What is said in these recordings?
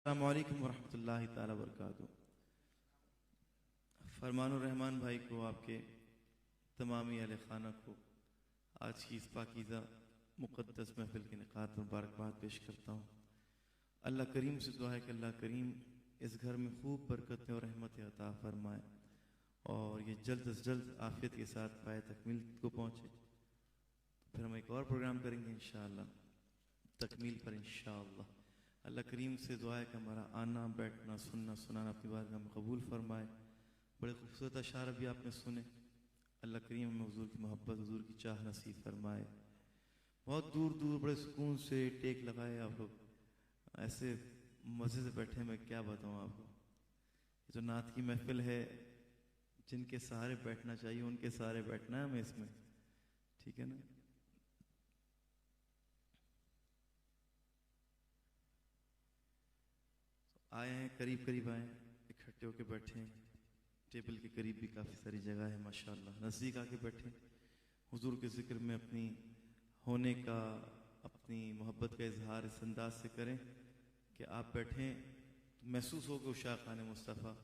السلام علیکم ورحمۃ اللہ تعالیٰ وبرکاتہ۔ فرمان الرحمان بھائی کو، آپ کے تمامی اہل خانہ کو آج کی اس پاکیزہ مقدس محفل کے انعقاد پر مبارکباد پیش کرتا ہوں۔ اللہ کریم سے دعا ہے کہ اللہ کریم اس گھر میں خوب برکتیں اور رحمتیں عطا فرمائے اور یہ جلد از جلد عافیت کے ساتھ پائے تکمیل کو پہنچے۔ پھر ہم ایک اور پروگرام کریں گے انشاءاللہ تکمیل پر انشاءاللہ۔ اللہ کریم سے دعا ہے کہ ہمارا آنا بیٹھنا سننا سنانا اپنی بارگاہ میں قبول فرمائے۔ بڑے خوبصورت اشعار بھی آپ نے سنے۔ اللہ کریم ہمیں حضور کی محبت، حضور کی چاہ نصیب فرمائے۔ بہت دور دور بڑے سکون سے ٹیک لگائے آپ لوگ، ایسے مزے سے بیٹھے، میں کیا بتاؤں آپ کو۔ یہ جو نعت کی محفل ہے، جن کے سہارے بیٹھنا چاہیے ان کے سہارے بیٹھنا ہے ہمیں اس میں، ٹھیک ہے نا۔ آئے ہیں، قریب قریب آئے ہیں، اکٹھے ہو کے بیٹھے ہیں، ٹیبل کے قریب بھی کافی ساری جگہ ہے ماشاءاللہ، نزدیک آ کے بیٹھے حضور کے ذکر میں اپنی ہونے کا، اپنی محبت کا اظہار اس انداز سے کریں کہ آپ بیٹھیں محسوس ہو کہ عشاقان مصطفیٰ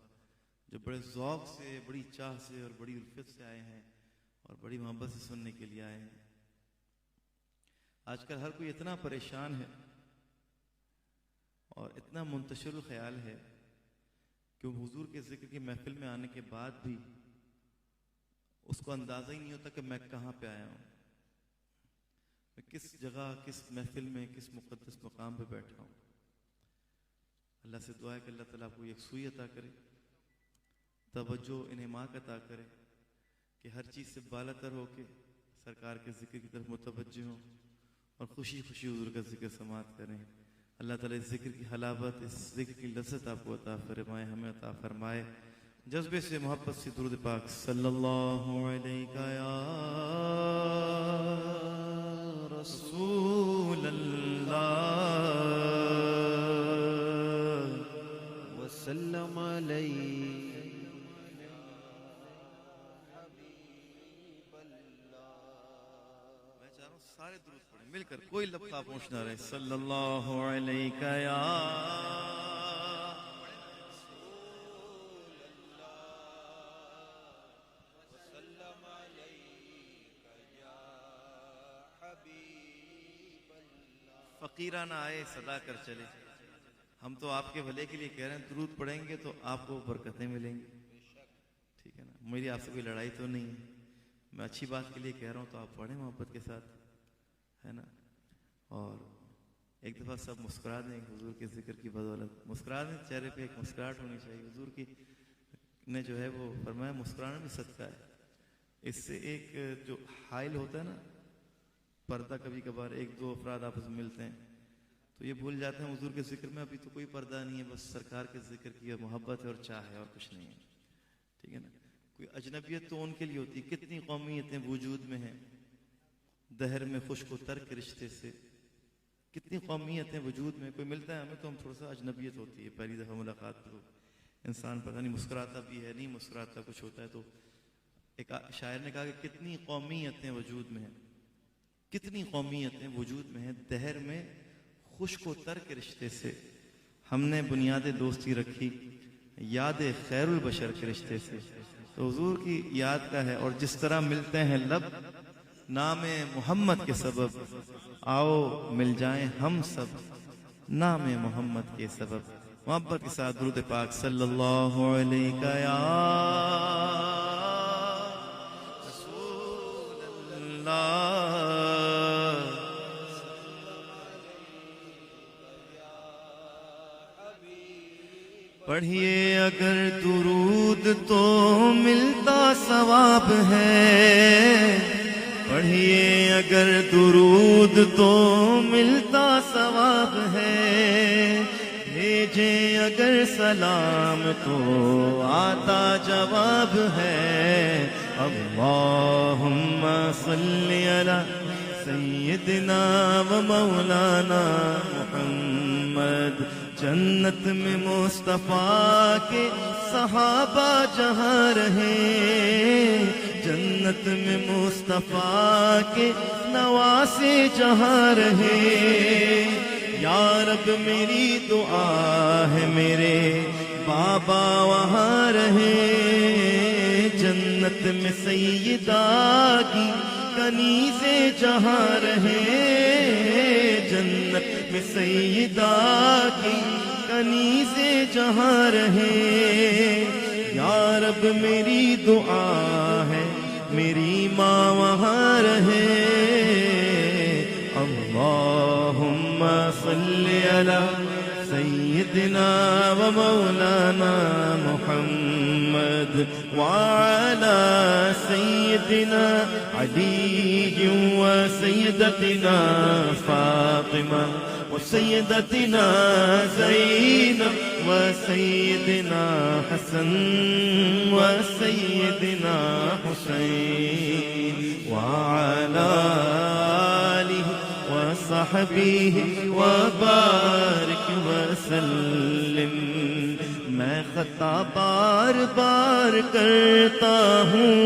جو بڑے ذوق سے، بڑی چاہ سے اور بڑی الفت سے آئے ہیں اور بڑی محبت سے سننے کے لیے آئے ہیں۔ آج کل ہر کوئی اتنا پریشان ہے اور اتنا منتشر الخیال ہے کہ وہ حضور کے ذکر کی محفل میں آنے کے بعد بھی اس کو اندازہ ہی نہیں ہوتا کہ میں کہاں پہ آیا ہوں، میں کس جگہ، کس محفل میں، کس مقدس مقام پہ بیٹھا ہوں۔ اللہ سے دعا ہے کہ اللہ تعالیٰ کو یکسوئی عطا کرے، توجہ انہماک عطا کرے کہ ہر چیز سے بالا تر ہو کے سرکار کے ذکر کی طرف متوجہ ہوں اور خوشی خوشی حضور کا ذکر سماعت کریں۔ اللہ تعالیٰ اس ذکر کی حلاوت، اس ذکر کی لذت آپ کو عطا فرمائے، ہمیں عطا فرمائے۔ جذبے سے محبت سے درود پاک صلی اللہ علیہ یا رسول اللہ وسلم علیہ۔ میں چاہ رہا ہوں سارے درود پڑھیں مل کر، کوئی لفظہ پہنچنا رہے۔ صلی اللہ علیہ یا فقیرانہ آئے صدا کر چلے۔ ہم تو آپ کے بھلے کے لیے کہہ رہے ہیں، درود پڑھیں گے تو آپ کو برکتیں ملیں گی، ٹھیک ہے نا۔ میری آپ سے کوئی لڑائی تو نہیں ہے، میں اچھی بات کے لیے کہہ رہا ہوں تو آپ پڑھیں محبت کے ساتھ، ہے نا۔ اور ایک دفعہ سب مسکرا دیں حضور کے ذکر کی بدولت، مسکرا دیں، چہرے پہ ایک مسکراہٹ ہونی چاہیے۔ حضور کی نے جو ہے وہ فرمایا مسکرانا بھی صدقہ ہے۔ اس سے ایک جو حائل ہوتا ہے نا پردہ، کبھی کبھار ایک دو افراد آپس میں ملتے ہیں تو یہ بھول جاتے ہیں حضور کے ذکر میں ابھی تو کوئی پردہ نہیں ہے، بس سرکار کے ذکر کی محبت ہے اور چاہ ہے اور کچھ نہیں ہے، ٹھیک ہے نا۔ کوئی اجنبیت تو ان کے لیے ہوتی ہے، کتنی قومیتیں وجود میں ہیں دہر میں خشک و تر کے رشتے سے، کتنی قومیتیں وجود میں، کوئی ملتا ہے ہمیں تو ہم تھوڑا سا اجنبیت ہوتی ہے پہلی دفعہ ملاقات تو انسان پتہ نہیں مسکراتا بھی ہے نہیں مسکراتا، کچھ ہوتا ہے۔ تو ایک شاعر نے کہا کہ کتنی قومیتیں وجود میں ہیں، کتنی قومیتیں وجود میں ہیں دہر میں خشک و تر کے رشتے سے، ہم نے بنیاد دوستی رکھی یاد خیر البشر کے رشتے سے۔ تو حضور کی یاد کا ہے، اور جس طرح ملتے ہیں لب نام محمد کے سبب، آؤ مل جائیں ہم سب نام محمد کے سبب۔ محبت کے ساتھ درود پاک صلی اللہ علیہ یا رسول اللہ۔ پڑھیے اگر درود تو ملتا ثواب ہے، پڑھیے اگر درود تو ملتا ثواب ہے، بھیجیں اگر سلام تو آتا جواب ہے۔ اللہم صلی علی سیدنا و مولانا محمد۔ جنت میں مصطفیٰ کے صحابہ جہاں رہے، جنت میں مصطفیٰ کے نواسے جہاں رہے، یا رب میری دعا ہے میرے بابا وہاں رہے، جنت میں سیدہ کی کنیزیں جہاں رہے، جنت میں سیدہ کی کنیزیں جہاں رہے، یا رب میری دعا ہے میری ماں وہاں رہے، اللہم صلی علی سیدنا و مولانا محمد وعلی سیدنا علی و سیدتنا فاطمہ و سیدتنا زینب و سیدنا حسن و سیدنا حسین وعلی آلہ وصحبہ وبارک وسلم۔ میں خطا بار بار کرتا ہوں،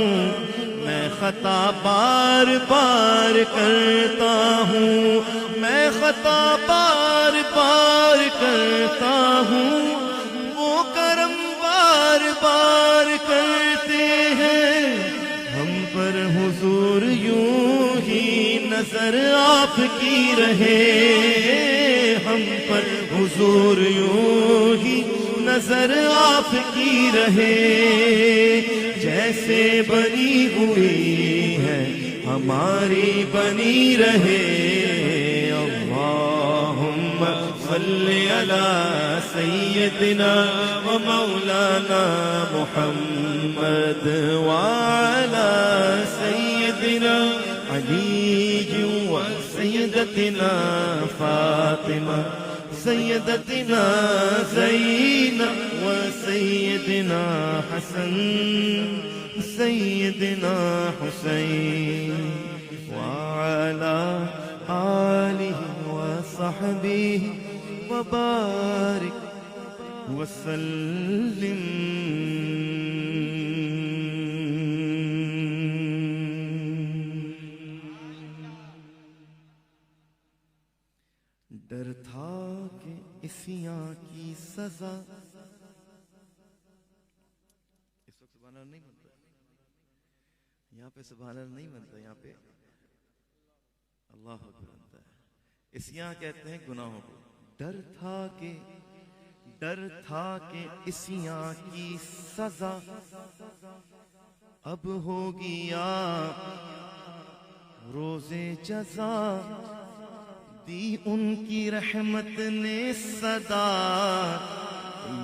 میں خطا بار بار کرتا ہوں، میں خطا بار بار کرتا ہوں، وہ کرم بار بار کرتے ہیں ہم پر حضور، یوں ہی نظر آپ کی رہے ہم پر حضور، یوں ہی نظر آپ کی رہے، جیسے بنی ہوئی ہے ہماری بنی رہے، اللہم صلی علی سیدنا و مولانا محمد وعلی سیدنا علی و سیدتنا فاطمہ سیدتنا زینب و سیدنا حسن سیدنا حسین وعلی آلہ وصحبہ وبارک وسلم۔ ڈر تھا کہ عصیاں کی سزا، اس وقت سبحان اللہ نہیں بنتا، یہاں پہ سبحان اللہ نہیں بنتا، یہاں پہ اللہ اکبر بنتا ہے۔ عصیاں کہتے ہیں گناہوں کو۔ ڈر تھا کہ عصیاں کی سزا اب ہوگی یا روز جزا، دی ان کی رحمت نے صدا،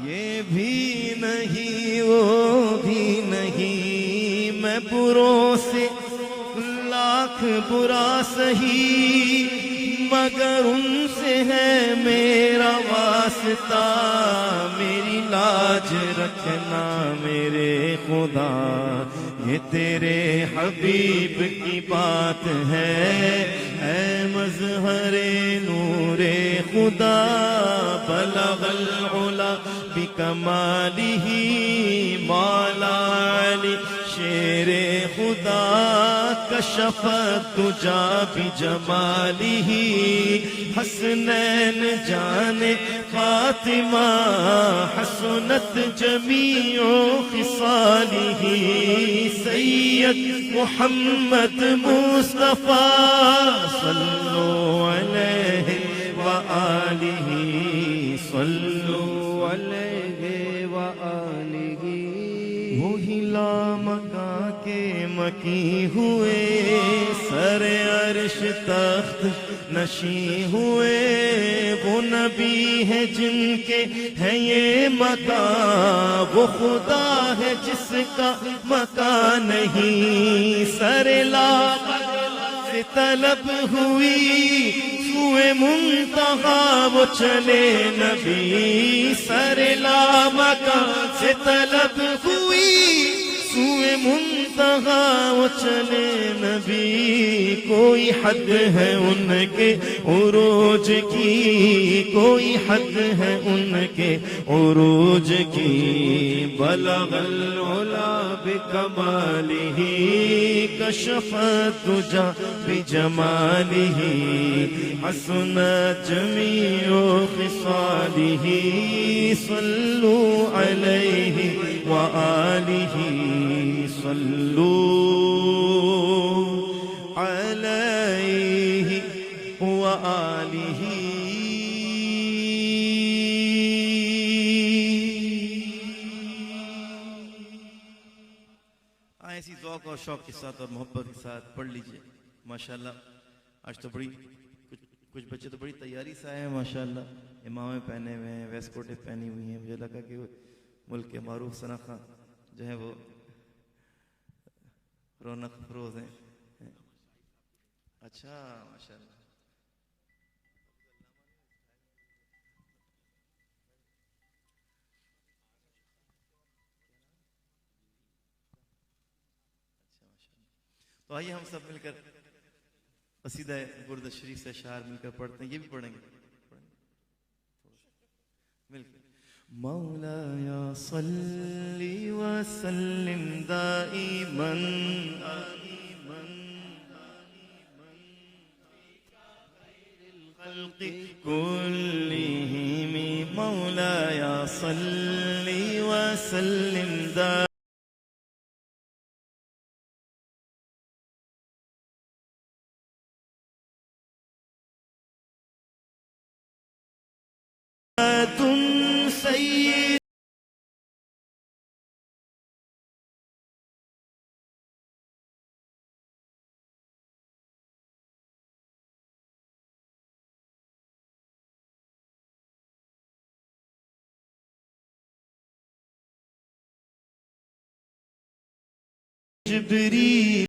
یہ بھی نہیں وہ بھی نہیں، میں بروں سے لاکھ برا سہی، مگر ان سے ہے میرا واسطہ، میری لاج رکھنا میرے خدا، یہ تیرے حبیب کی بات ہے، اے مظہر نور خدا، بلغ العلا بکمالہ، مولا علی شیر خدا، کشف الدجا بجمالہ، حسنین جان فاطمہ، حسنت جمیع خصالہ، سید محمد مصطفیٰ صلو علیہ وآلہ، صلو علیہ وآلہ، وہی لامکاں کے مکی ہوئے، سر عرش تخت نشیں ہوئے، وہ نبی ہے جن کے ہے یہ مکان، وہ خدا ہے جس کا مکان نہیں، سر لامکاں سے طلب ہوئی، سوئے منتہا وہ چلے نبی، سر لامکاں سے طلب ہوئی، سوئے منتہا وہ چلے نبی، کوئی حد ہے ان کے عروج کی، کوئی حد ہے ان کے عروج کی، بلغ العلا بکمالہ کشف الدجا بجمالہ، حسنت جمیع خصالہ، صلوا علیہ وآلہ، صلوا علیہ وآلہ۔ ایسی ذوق اور شوق کے ساتھ اور محبت کے ساتھ پڑھ لیجئے۔ ماشاءاللہ آج تو بڑی کچھ بچے تو بڑی تیاری سے آئے ہیں ماشاءاللہ، امامیں پہنے ہوئے ہیں، ویسٹ کوٹیں پہنی ہوئی ہیں، مجھے لگا کہ ملک کے معروف ثنا خان جو ہے وہ رونق افروز ہیں۔ اچھا ماشاءاللہ، تو آئیے ہم سب مل کر قصیدہ برد شریف سے اشعار مل کر پڑھتے ہیں، یہ بھی پڑھیں گے مل کر۔ مولایا صلی وسلم دائما الخلق كلهم، مولایا صلی وسلم دائما سید جبریل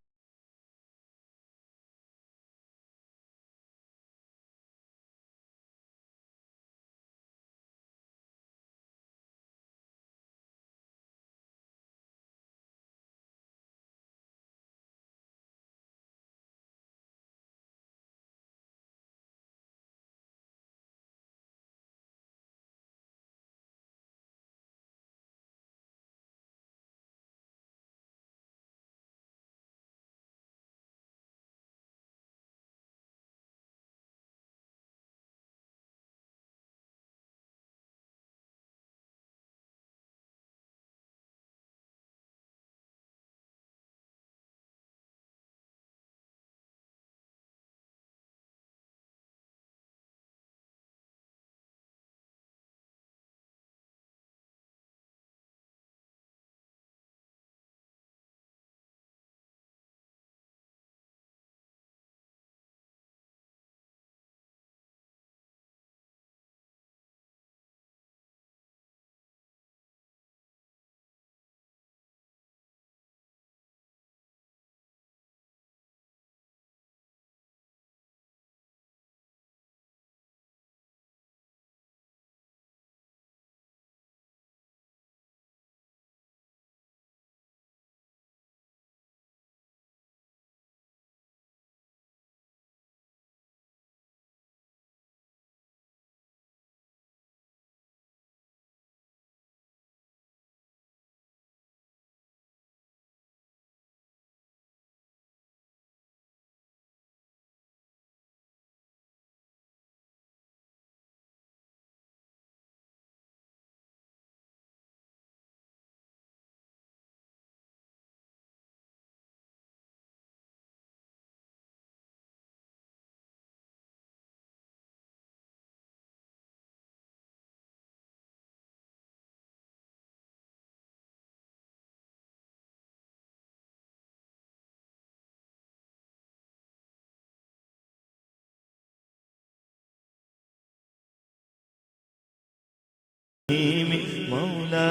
مولا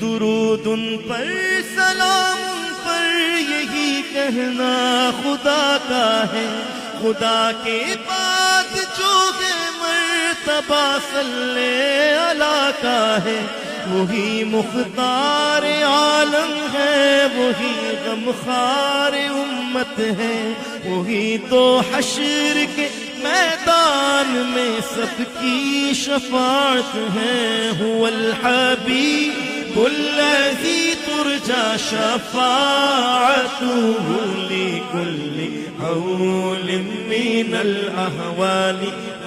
درود ان پر، سلام ان پر، یہی کہنا خدا کا ہے، خدا کے بعد جو ہے مرتبہ صلی اللہ کا ہے، وہی مختار عالم ہے، وہی غمخوار امت ہے، وہی تو حشر کے میدان میں سب کی شفاعت ہے۔ هو الحبیب الذی ترجى شفاعته لكل حول من الأهوال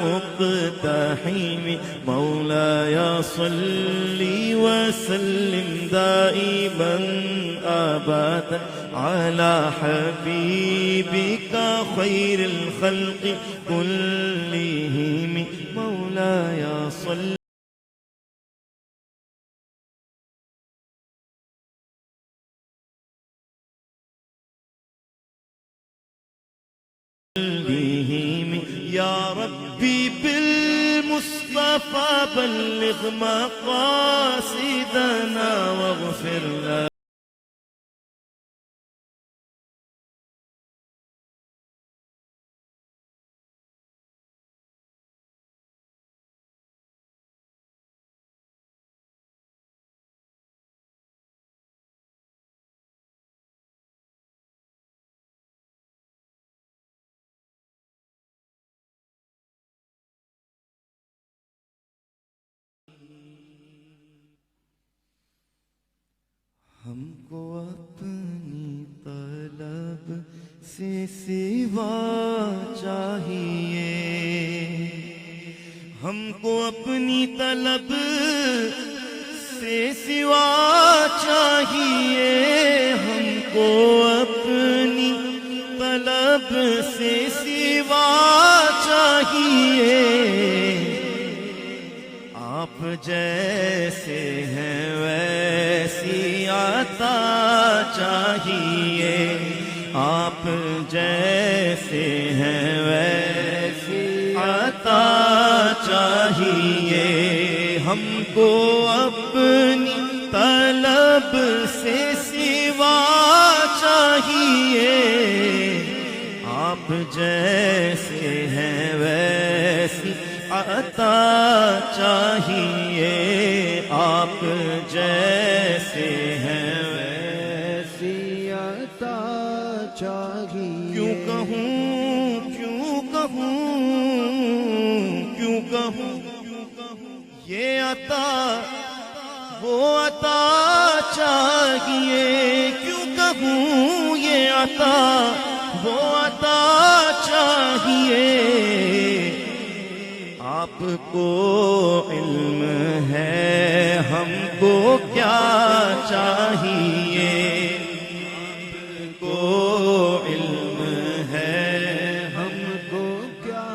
مقتحم، مولاي صل وسلم دائما أبدا على حبيبك خير الخلق كلهم، مولاي صل يا ربي بالمصطفى بلغ مقاصدنا واغفر لنا ہم کو اپنی طلب سے سوا چاہیے، ہم کو اپنی طلب سے سوا چاہیے، ہم کو اپنی طلب سے سوا چاہیے، آپ جیسے ہیں ویسی عطا چاہیے، آپ جیسے ہیں ویسی عطا چاہیے، ہم کو اپنی طلب سے سوا چاہیے، آپ جیسے ہیں ویسی عطا چاہیے، آپ جیسے ہیں ویسی عطا چاہیے۔ کیوں کہوں کیوں کہوں کیوں کہوں یہ عطا وہ عطا چاہیے، کیوں کہوں یہ عطا وہ عطا چاہیے، آپ کو علم ہے ہم کو کیا چاہیے، آپ کو علم ہے ہم کو کیا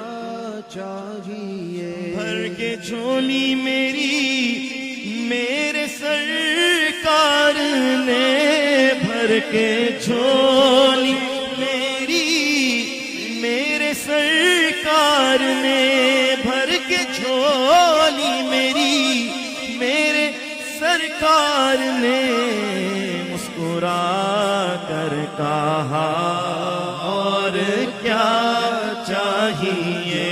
چاہیے، بھر کے جھولی میری میرے سرکار نے، بھر کے جھولی میری میرے سرکار نے، بھر کے جھولی میری میرے سرکار نے، مسکرا کر کہا اور کیا چاہیے،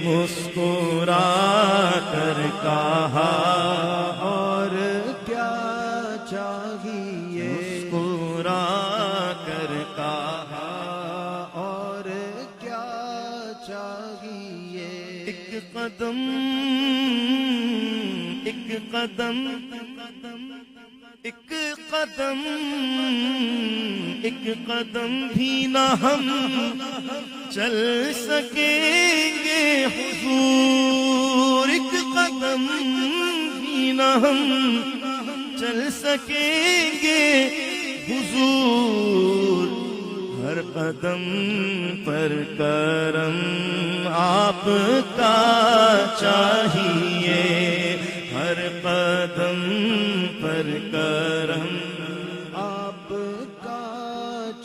مسکرا کر کہا اور کیا چاہیے، مسکرا کر کہا اور کیا چاہیے، ایک قدم ایک قدم ایک قدم ایک قدم بھی نہ ہم چل سکیں گے حضور، ایک قدم بھی نہ ہم چل سکیں گے حضور، ہر قدم پر کرم آپ کا چاہیے، ہر قدم پر کرم آپ کا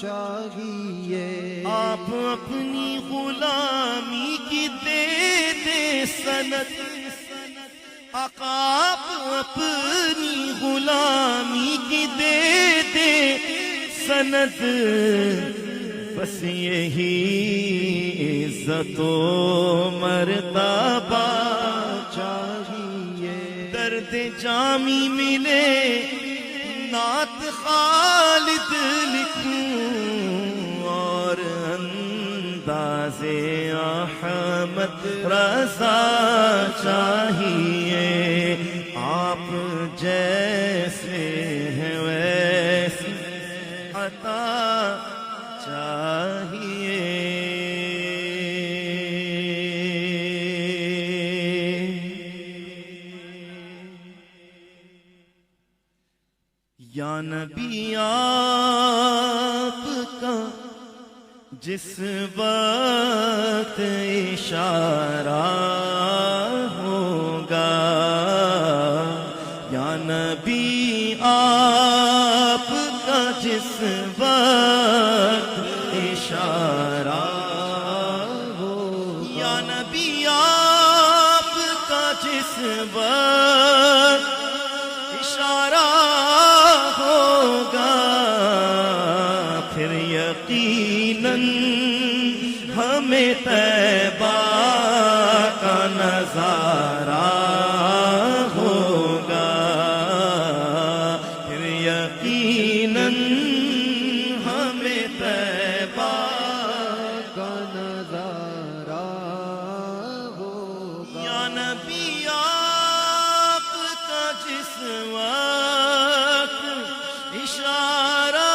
چاہیے، آپ اپنی غلامی کی دے دے سند، آقا آپ اپنی غلامی کی دے دے سند بس یہی عزت و مرتبہ چاہیے. درد جامی ملے نعت خالد لکھوں اور انداز احمد رضا چاہیے. آپ جیسے ہیں ویسی عطا چاہیے. یا نبی آپ کا جس وقت اشارہ ہوگا، یا نبی آپ کا جس وقت اشارہ ہوگا، یا نبی آپ کا جس وقت اشارہ ہوگا، پھر یقیناً ہمیں طیبہ کا نظارہ ہوگا. پھر یقیناً ہمیں طیبہ کا نظارہ ہوگا. یا نبی آپ کا جس وقت اشارہ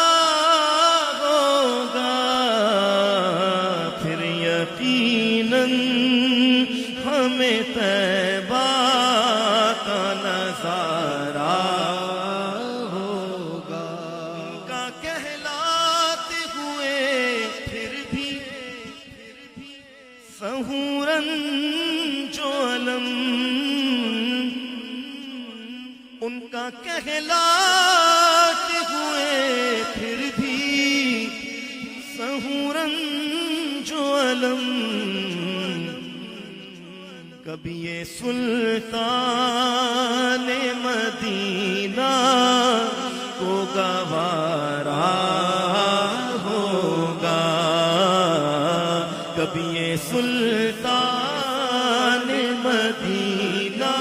ہوگا، پھر یقیناً ہمیں طیبہ کا نظارہ ہوگا. ان کا کہلاتے ہوئے پھر بھی سہورن جو علم، ان کا کہلاتے ہوئے پھر بھی سہورن جو علم، کبھی یہ سلطان مدینہ کو گوارا ہوگا، کبھی یہ سلطان مدینہ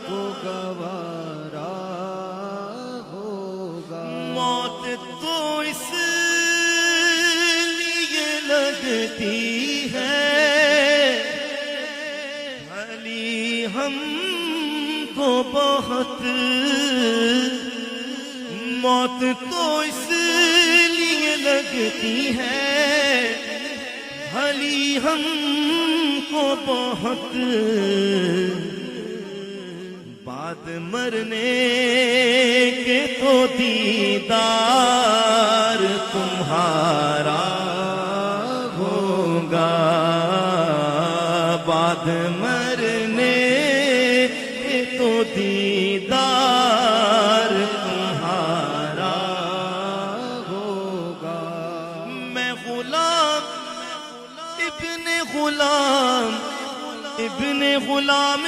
کو گوارا ہوگا. موت تو اس لیے لگتی ہے بھلی ہم کو بہت، موت تو اس لیے لگتی ہے بھلی ہم کو بہت، بعد مرنے کے تو دیدار تمہارا ہوگا، بعد مرنے کے تو دیدار تمہارا ہوگا. میں غلام ابن غلام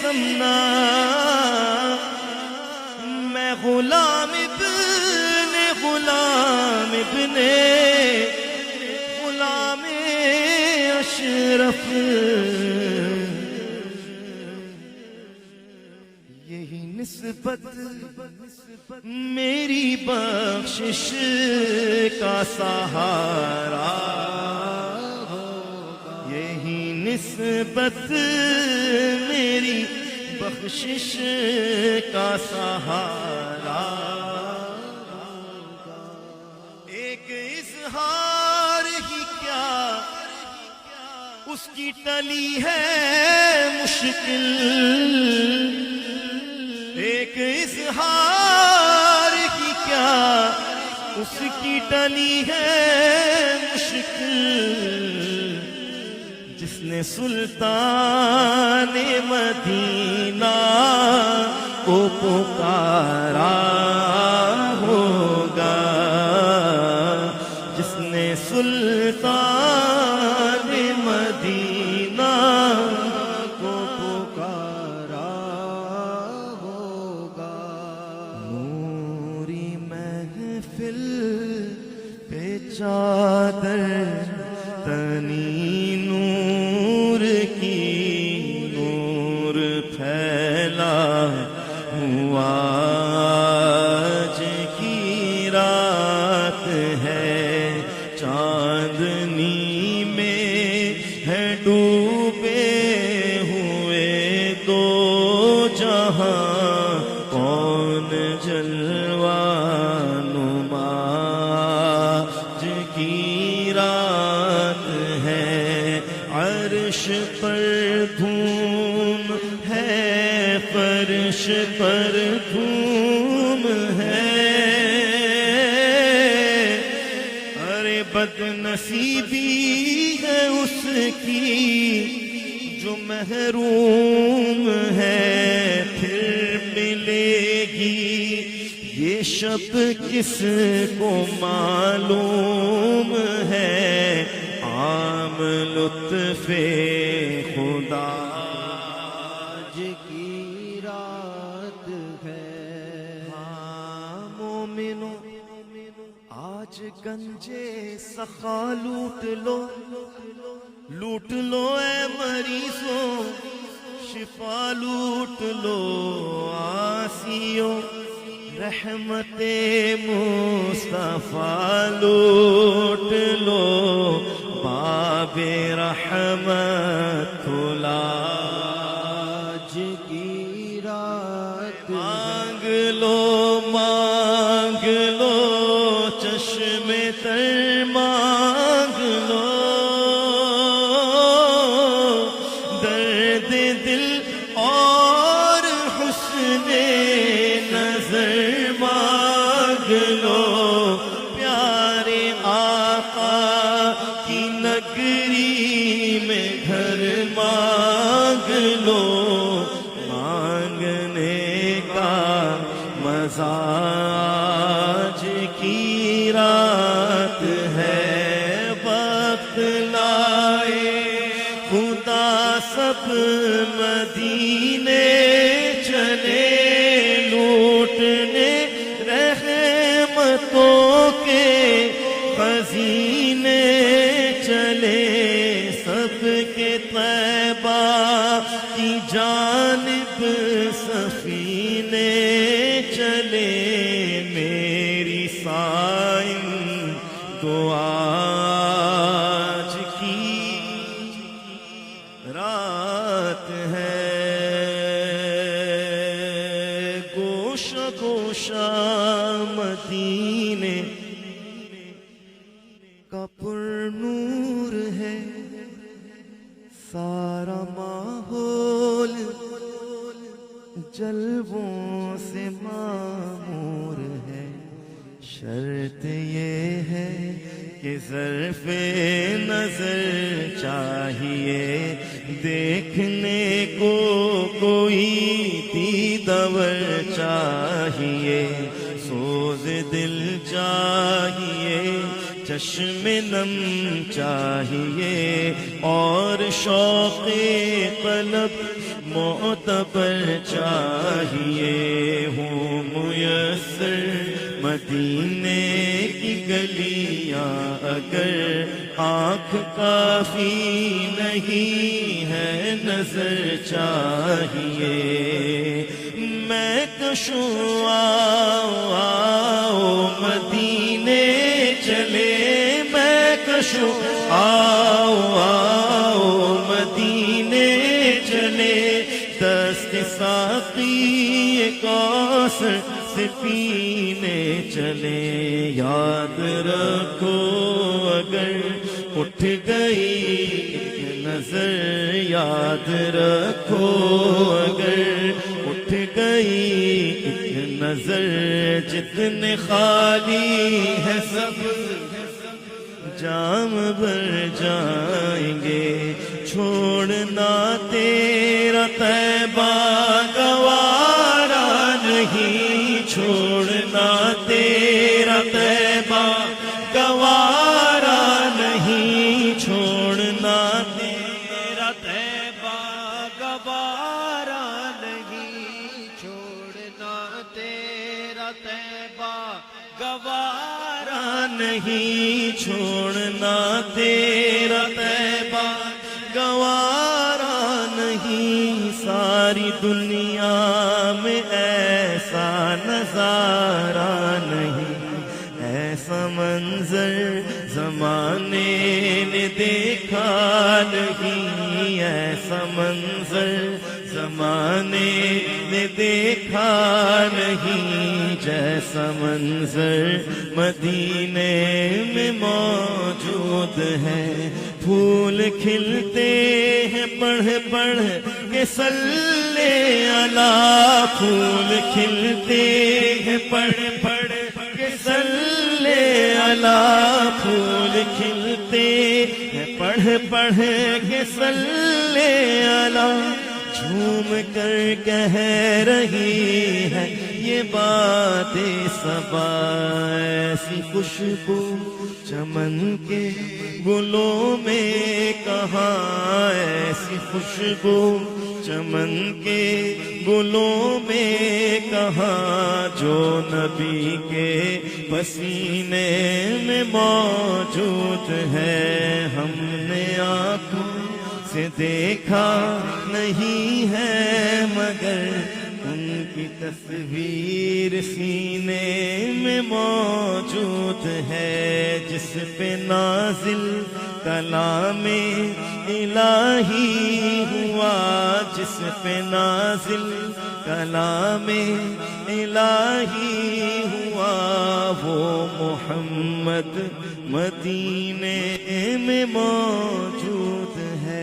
سمنا، میں غلام ابن غلام اشرف، یہی نسبت میری بخشش کا سہارا، یہی نسبت میری بخشش کا سہارا. ایک اظہار ہی کیا اس کی ٹلی ہے مشکل، ایک اظہار ہی کیا اس کی ٹلی ہے مشکل، جس نے سلطان مدینہ کو پکارا ہوگا، جس نے سلطان مدینہ کو پکارا ہوگا. نوری محل چادر تنی نور کی، نور پھیلا ہوا آج کی رات ہے، چاندنی میں ہے ڈوبے ہوئے دو جہاں، کون جلوہ نما آج کی رات ہے، عرش پر دھوم ہے، فرش پر دھوم ہے، ارے بد نصیبی ہے اس کی جو محروم ہے، پھر ملے گی یہ شب کس کو معلوم ہے، عام لطف خدا آج کی رات ہے۔ ہاں مومنو آج گنجے سخا لوٹ لو، لوٹ لو اے مریضوں شفا لوٹ لو، آسیوں رحمت مصطفیٰ لوٹ لو، باب رحمت کھلا آج کی رات مانگ لو مانگ لو چشم تر مانگ لو، درد دل اور حسن نظر مانگ لو، پیارے آقا کی نگری میں گھر مانگ لو، مانگنے کا مزہ آج کی رات ہے، وقت لائے خدا سب مدینے چلے، لوٹنے رحمتوں کے خزینے چلے، سب کے طیبہ کی جانب سفینے چلے، میری سائن دعا آج کی رات ہے، گوشہ گوشہ مدینے کا پر نور ہے، سارا ماحول جلووں سے معمور ہے، شرط یہ ہے کہ ظرف نظر چاہیے، دیکھنے کو کوئی دیدور چاہیے، سوز دل چاہیے، چشم نم چاہیے، اور شوق طلب معتبر چاہیے، ہوں میسر مدینے کی گلیاں اگر آنکھ کافی نہیں ہے نظر چاہیے، میں کشوں آؤ مدینے چلے، میں کشوں آؤ مدینے چلے، دست ساقی کوثر سے پینے چلے، یاد رکھو اگر اٹھ گئی ایک نظر، یاد رکھو اگر اٹھ گئی ایک نظر، جتنے خالی ہے سب جام بھر جائیں گے، چھوڑنا تیرا طیبہ گوارا نہیں، چھوڑنا تیرا طیبہ گوارا نہیں، چھوڑنا تیرا طیبہ گوارا نہیں، چھوڑنا تیرا تیرا طیبہ گوارا نہیں، چھوڑنا تیرا طیبہ گوارا نہیں، ساری دنیا میں ایسا نظارہ نہیں، ایسا منظر زمانے نے دیکھا نہیں، ایسا منظر زمانے نے دیکھا نہیں، جیسا منظر مدینے میں موجود ہے، پھول کھلتے ہیں پڑھ پڑھ کے صلی اللہ، پھول کھلتے ہیں پڑھ پڑھ کے صلی اللہ، پھول کھلتے ہیں پڑھ پڑھ کے صلی اللہ، جھوم کر کہہ رہی ہے یہ بات صبا، ایسی خوشبو چمن کے گلوں میں کہاں، ایسی خوشبو چمن کے گلوں میں کہاں، جو نبی کے پسینے میں موجود ہے، ہم نے آنکھوں سے دیکھا نہیں ہے مگر ان کی تصویر سینے میں موجود ہے، جس پہ نازل کلام الہی ہوا، جس پہ نازل کلام الہی ہوا، وہ محمد مدینے میں موجود ہے۔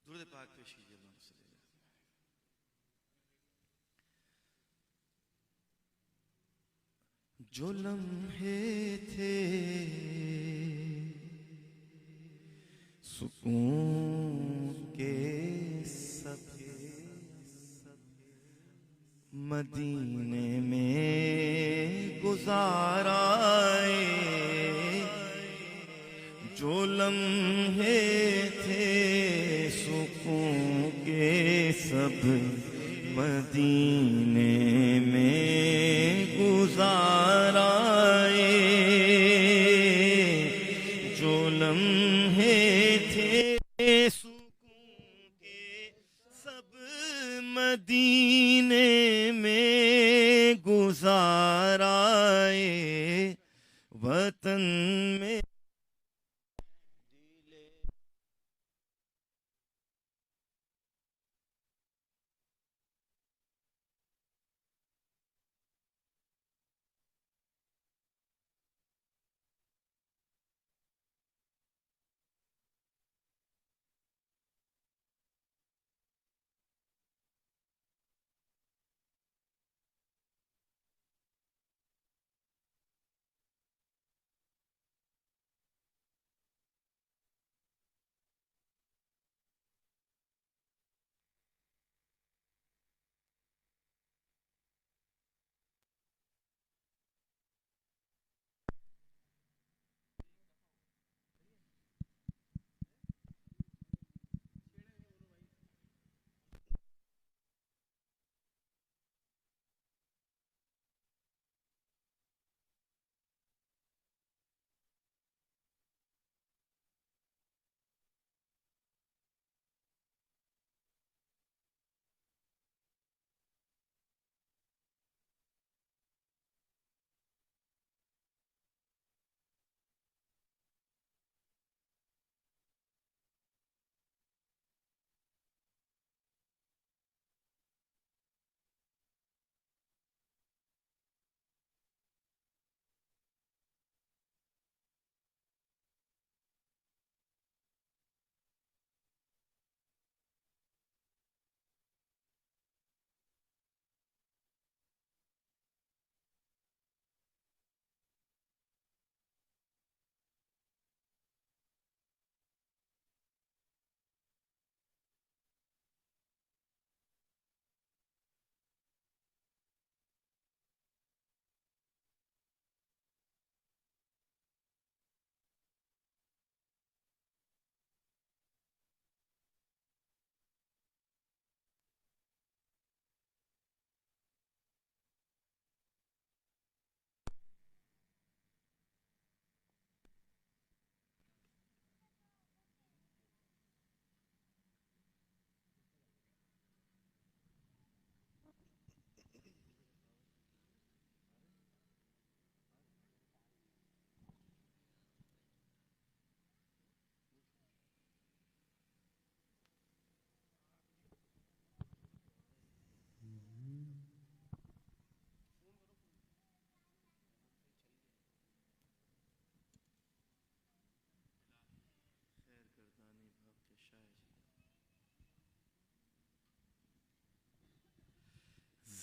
درود پاک پیش کیجیے اللہ صلی اللہ علیہ وسلم۔ جو لمحے تھے سکون کے سب مدینے میں گزارائے، جو لمحے تھے سکون کے سب مدینے میں گزار آئے، جو لمحے تھے سکون کے سب مدینے میں گزار آئے، وطن میں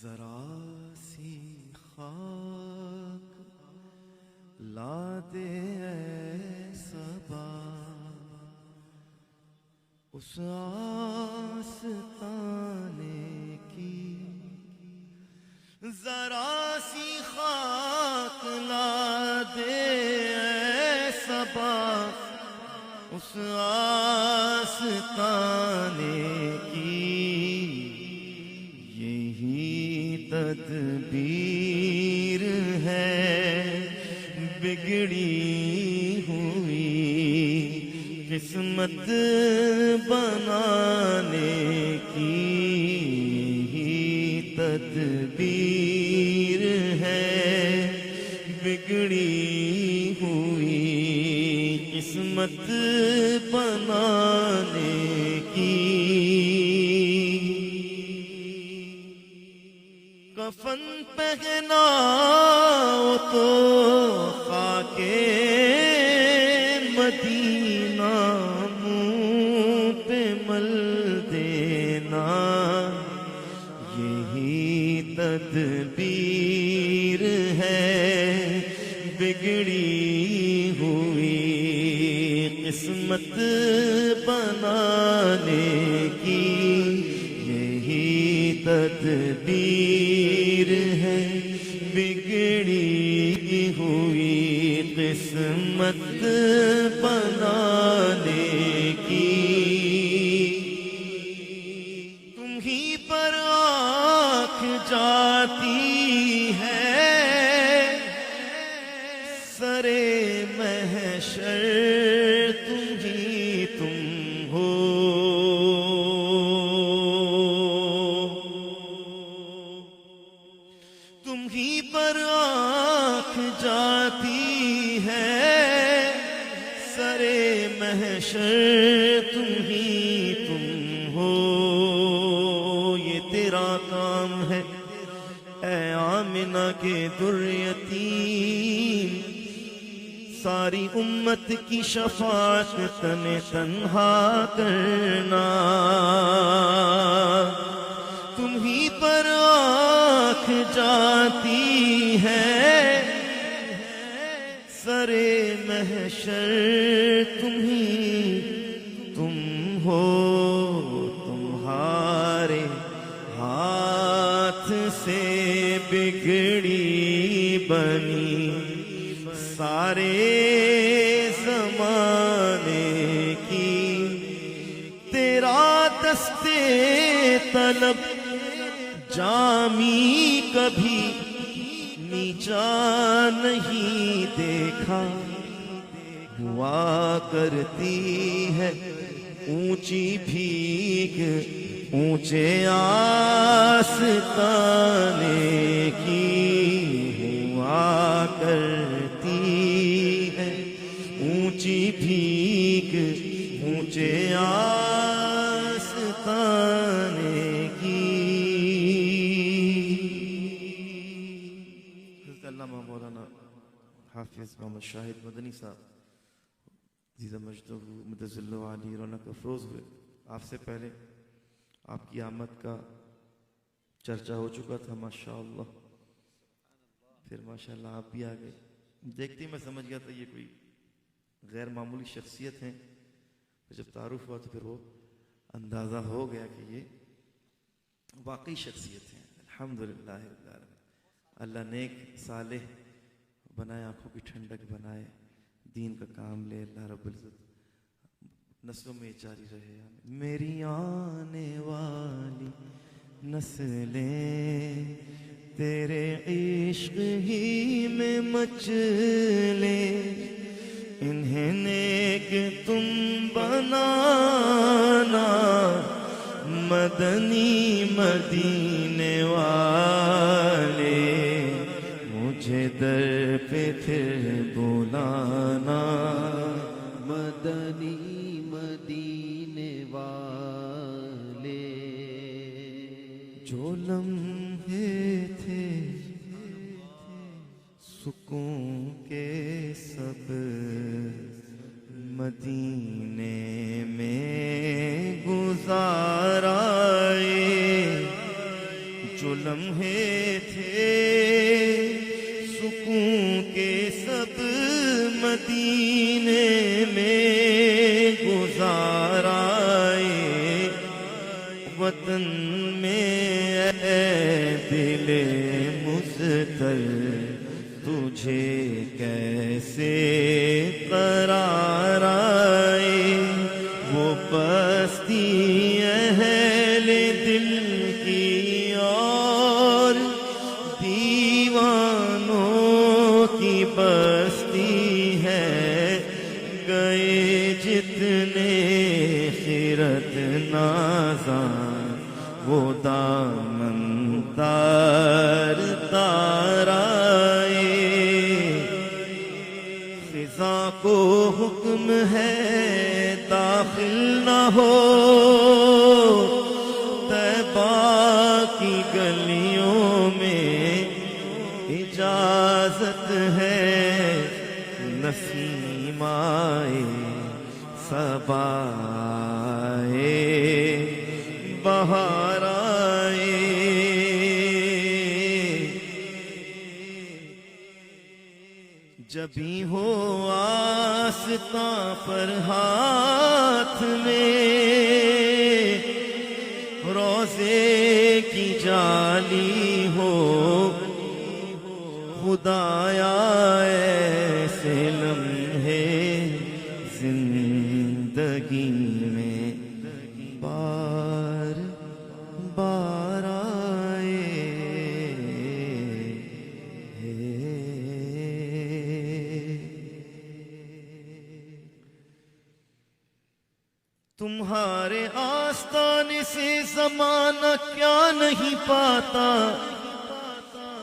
ذرا سی خاک لا دے اے صبا اس آستانے کی، ذرا سی خاک لا دے اے صبا اس آستانے کی، یہی تدبیر ہے بگڑی ہوئی قسمت بنانے کی، یہی تدبیر ہے بگڑی ہوئی قسمت بنانے کی۔ کفن پہناؤ تو خاک مدینہ منہ پہ مل دینا، یہی تدبیر ہے بگڑی ہوئی قسمت بنانے کی، یہی تدبیر ہے بگڑی ہوئی قسمت بنانے کی۔ تم ہی پر آنکھ جاتی ہے سرے محشر تم ہی تم ہو، تم ہی پر آنکھ جاتی ہے سرے محشر تم ہی تم ہو، یہ تیرا کام ہے اے آمنہ کے در یتیم، ساری امت کی شفاعت تن تنہا کرنا، تم ہی پر آنکھ جاتی ہے سرے محشر تم ہی تم ہو، تمہارے ہاتھ سے بگڑی بنی سارے زمانے کی، تیرا دستے طلب جامی کبھی نیچا نہیں دیکھا، ہوا کرتی ہے اونچی بھیک اونچے آستانے کی، ہوا کرتی ہے اونچی بھیک اونچے آستانے کی۔ حضرت علامہ مولانا حافظ محمد شاہد مدنی صاحب عزیز مجدہ مدظ اللہ علی رونق افروز ہوئے، آپ سے پہلے آپ کی آمد کا چرچا ہو چکا تھا ماشاءاللہ، پھر ماشاءاللہ آپ بھی آگئے، دیکھتے ہی میں سمجھ گیا تھا یہ کوئی غیر معمولی شخصیت ہیں، جب تعارف ہوا تو پھر وہ اندازہ ہو گیا کہ یہ واقعی شخصیت ہیں۔ الحمدللہ رب العالمین، اللہ نیک صالح بنائے، آنکھوں کی ٹھنڈک بنائے، دین کا کام لے اللہ رب العزت، نسلوں میں جاری رہے۔ میری آنے والی نسلیں تیرے عشق ہی میں مچلے، انہیں نیک تم بنانا، مدنی مدینے والے مجھے در پہ پھر بلانا، مدنی مدینے والے جو لمحے تھے سکون کے سب مدینے میں گزارائے، جو لمحے تھے سکون کے سب مدینے میں گزارائے وطن میں اے دل مضطر تجھے کیسے قرار آئے وہ پستی اہل دل کی اور دیوانوں کی بستی ہے گئے جتنے خیرت نازاں وہ دامن تار تار آئے خزاں کو حکم ہے داخل نہ ہو طیبہ کی گلیوں میں اجازت ہے نسیم آئے صبا آئے بہار آئے جبھی ہو آستاں پر ہاتھ میں روزے کی جالی ہو خدایا ایسے لمحے زندگی میں بار بار آئے تمہارے آستانے سے زمانہ کیا نہیں پاتا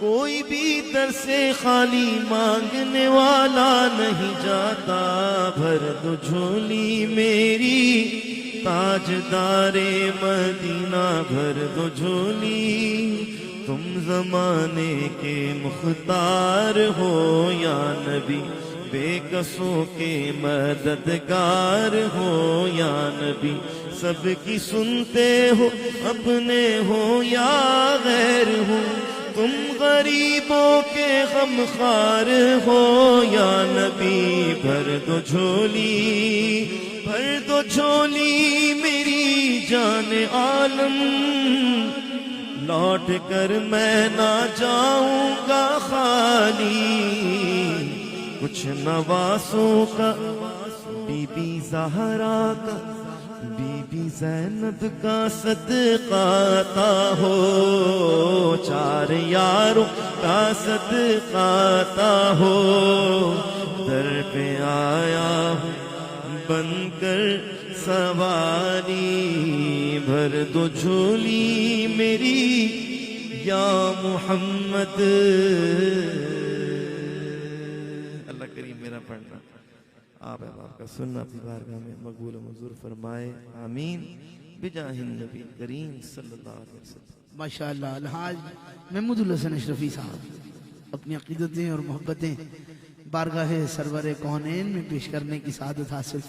کوئی بھی در سے خالی مانگنے والا نہیں جاتا بھر دو جھولی میری تاجدار مدینہ بھر دو جھولی تم زمانے کے مختار ہو یا نبی بے کسوں کے مددگار ہو یا نبی سب کی سنتے ہو اپنے ہو یا غیر ہو تم غریبوں کے غمخوار ہو یا نبی بھر دو جھولی میری جان عالم لوٹ کر میں نہ جاؤں گا خالی کچھ نواسوں کا بی بی زہرا کا بی بی زینب کا صدقہ عطا ہو چار یاروں کا صدقہ عطا ہو در پہ آیا ہوں بن کر سواری بھر دو جھولی میری یا محمد اللہ کریم میرا پڑھنا آپ احباب کا سننا اپنی بارگاہ میں مقبول و منظور فرمائے آمین بجاہ النبی کریم صلی اللہ علیہ وسلم ماشاءاللہ الحاج محمود الحسن اشرفی صاحب اپنی عقیدتیں اور محبتیں بارگاہ سرور کونین میں پیش کرنے کی سعادت حاصل